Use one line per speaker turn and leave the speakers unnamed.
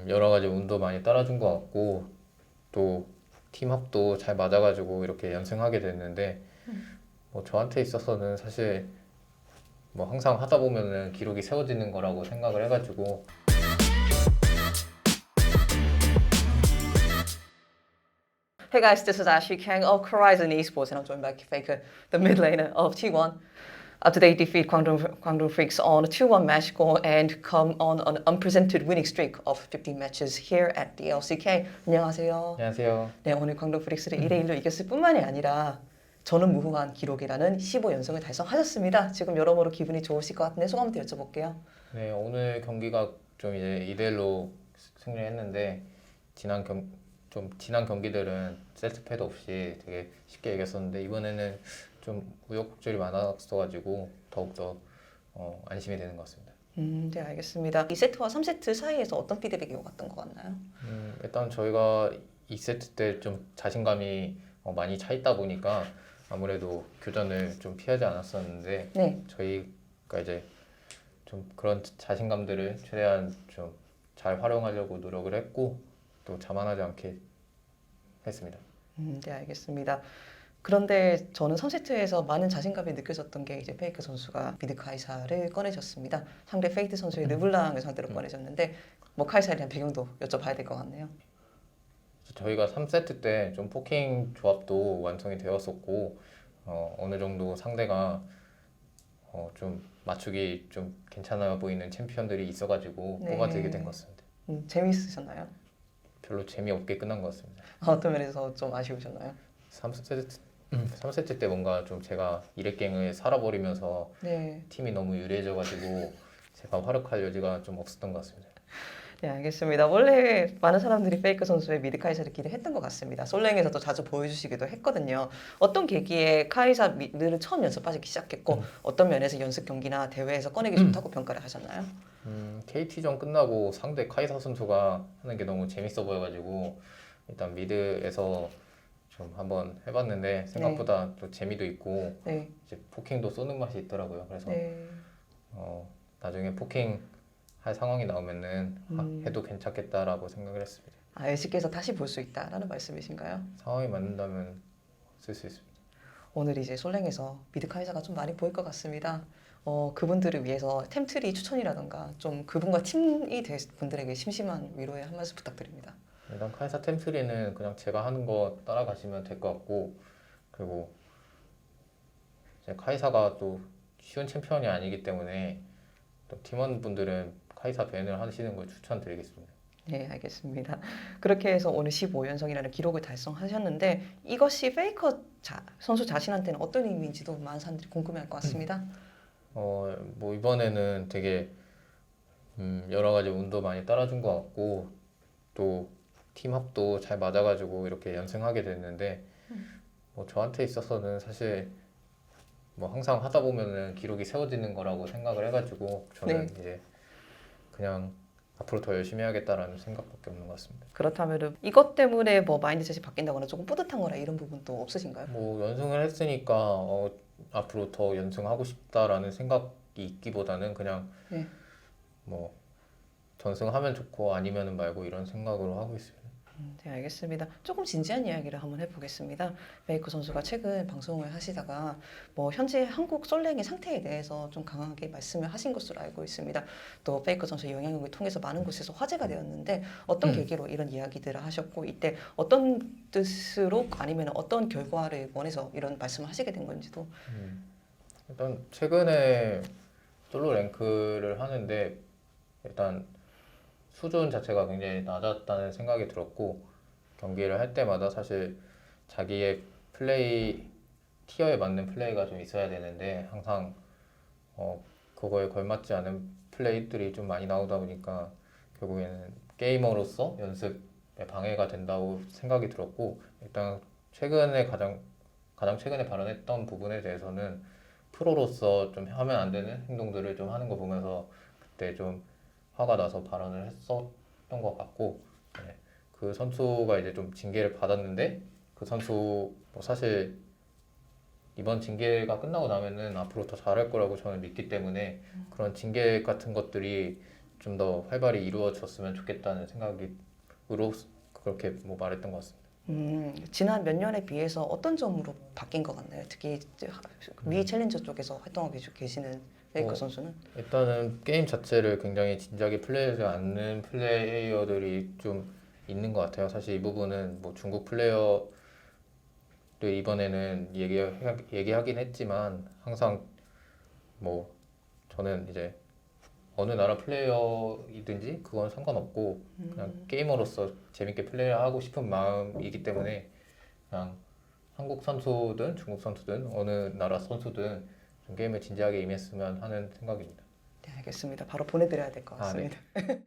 여러 가지 운도 많이 따라준 것 같고 또 팀합도 잘 맞아가지고 이렇게 연승하게 됐는데 뭐 저한테 있어서는 사실 뭐 항상 하다 보면은 기록이 세워지는 거라고 생각을 해가지고
Hey guys, this is Ashley Kang of Horizon Esports, and I'm joined by Faker, the mid laner of T1. Today, defeat Guangdong Freaks on a 2-1 match score and come on an unprecedented winning streak of 15 matches here at the LCK. 안녕하세요.
안녕하세요.
네, 오늘 광동 프릭스를 2대1로 이겼을 뿐만이 아니라 저는 무후한 기록이라는 15연승을 달성하셨습니다. 지금 여러모로 기분이 좋으실 것 같은데 소감부터 여쭤볼게요.
네, 오늘 경기가 좀 이제 2대1로 승리했는데 지난 경기들은 세트패도 없이 되게 쉽게 이겼었는데 이번에는 좀 우여곡절이 많았어가지고 더욱더 안심이 되는 것 같습니다.
네, 알겠습니다. 2세트와 3세트 사이에서 어떤 피드백이 오갔던 것 같나요?
일단 저희가 2세트 때 좀 자신감이 많이 차 있다 보니까 아무래도 교전을 좀 피하지 않았었는데
네.
저희가 이제 좀 그런 자신감들을 최대한 좀 잘 활용하려고 노력을 했고 또 자만하지 않게 했습니다.
네, 알겠습니다. 그런데 저는 3세트에서 많은 자신감이 느껴졌던 게 이제 페이크 선수가 미드 카이사를 꺼내셨습니다. 상대 페이트 선수의 르블랑을 상대로 꺼내셨는데 뭐 카이사에 대한 배경도 여쭤봐야 될 것 같네요.
저희가 3세트 때 좀 포킹 조합도 완성이 되었었고 어느 정도 상대가 좀 맞추기 좀 괜찮아 보이는 챔피언들이 있어가지고
네.
뽑아들게 된 것 같습니다.
재미있으셨나요?
별로 재미없게 끝난 것 같습니다.
어떤 면에서 좀 아쉬우셨나요?
3세트 때 뭔가 좀 제가 일회갱을 살아버리면서
네.
팀이 너무 유리해져가지고 제가 활약할 여지가 좀 없었던 것 같습니다.
네, 알겠습니다. 원래 많은 사람들이 페이크 선수의 미드 카이사를 기대했던 것 같습니다. 솔랭에서도 자주 보여주시기도 했거든요. 어떤 계기에 카이사 미드를 처음 연습하시기 시작했고 어떤 면에서 연습 경기나 대회에서 꺼내기 좋다고 평가를 하셨나요?
KT전 끝나고 상대 카이사 선수가 하는 게 너무 재밌어 보여가지고 일단 미드에서 좀 한번 해봤는데 생각보다 또 재미도 있고
네.
이제 포킹도 쏘는 맛이 있더라고요. 그래서
네.
나중에 포킹 할 상황이 나오면은 해도 괜찮겠다라고 생각을 했습니다.
LCK에서 다시 볼 수 있다라는 말씀이신가요?
상황이 맞는다면 쓸 수 있습니다.
오늘 이제 솔랭에서 미드 카이사가 좀 많이 보일 것 같습니다. 그분들을 위해서 템트리 추천이라던가 좀 그분과 팀이 될 분들에게 심심한 위로의 한 말씀 부탁드립니다.
일단 카이사 템트리는 그냥 제가 하는 거 따라가시면 될 것 같고 그리고 이제 카이사가 또 쉬운 챔피언이 아니기 때문에 또 팀원분들은 카이사 밴을 하시는 걸 추천드리겠습니다.
네, 알겠습니다. 그렇게 해서 오늘 15연승이라는 기록을 달성하셨는데 이것이 선수 자신한테는 어떤 의미인지도 많은 사람들이 궁금해할 것 같습니다.
뭐 이번에는 되게 여러 가지 운도 많이 따라준 것 같고 또 팀합도 잘 맞아가지고 이렇게 연승하게 됐는데 뭐 저한테 있어서는 사실 뭐 항상 하다 보면은 기록이 세워지는 거라고 생각을 해가지고 저는 이제 그냥 앞으로 더 열심히 해야겠다라는 생각밖에 없는 것 같습니다.
그렇다면 이것 때문에 뭐 마인드셋이 바뀐다거나 조금 뿌듯한거나 이런 부분도 없으신가요?
뭐 연승을 했으니까 앞으로 더 연승하고 싶다라는 생각이 있기보다는 그냥
네.
뭐 전승하면 좋고 아니면은 말고 이런 생각으로 하고 있어요.
네, 알겠습니다. 조금 진지한 이야기를 한번 해보겠습니다. 베이커 선수가 최근 방송을 하시다가 뭐 현재 한국 솔랭의 상태에 대해서 좀 강하게 말씀을 하신 것으로 알고 있습니다. 또 베이커 선수의 영향력을 통해서 많은 곳에서 화제가 되었는데 어떤 계기로 이런 이야기들을 하셨고 이때 어떤 뜻으로 아니면 어떤 결과를 원해서 이런 말씀을 하시게 된 건지도.
일단 최근에 솔로 랭크를 하는데 일단 수준 자체가 굉장히 낮았다는 생각이 들었고 경기를 할 때마다 사실 자기의 플레이 티어에 맞는 플레이가 좀 있어야 되는데 항상 그거에 걸맞지 않은 플레이들이 좀 많이 나오다 보니까 결국에는 게이머로서 연습에 방해가 된다고 생각이 들었고 일단 가장 최근에 발언했던 부분에 대해서는 프로로서 좀 하면 안 되는 행동들을 좀 하는 거 보면서 그때 좀 화가 나서 발언을 했었던 것 같고 그 선수가 이제 좀 징계를 받았는데 그 선수 뭐 사실 이번 징계가 끝나고 나면은 앞으로 더 잘할 거라고 저는 믿기 때문에 그런 징계 같은 것들이 좀 더 활발히 이루어졌으면 좋겠다는 생각으로 그렇게 뭐 말했던 것 같습니다.
지난 몇 년에 비해서 어떤 점으로 바뀐 것 같나요? 특히 이제 미 챌린저 쪽에서 활동하고 계시는 페이커
어,
선수는?
일단은 게임 자체를 굉장히 진지하게 플레이하지 않는 플레이어들이 좀 있는 것 같아요. 사실 이 부분은 뭐 중국 플레이어도 이번에는 얘기하긴 했지만 항상 뭐 저는 이제 어느 나라 플레이어이든지 그건 상관없고 그냥 게이머로서 재밌게 플레이하고 싶은 마음이기 때문에 그냥 한국 선수든 중국 선수든 어느 나라 선수든 좀 게임에 진지하게 임했으면 하는 생각입니다.
네, 알겠습니다. 바로 보내드려야 될 것
아, 네.
같습니다.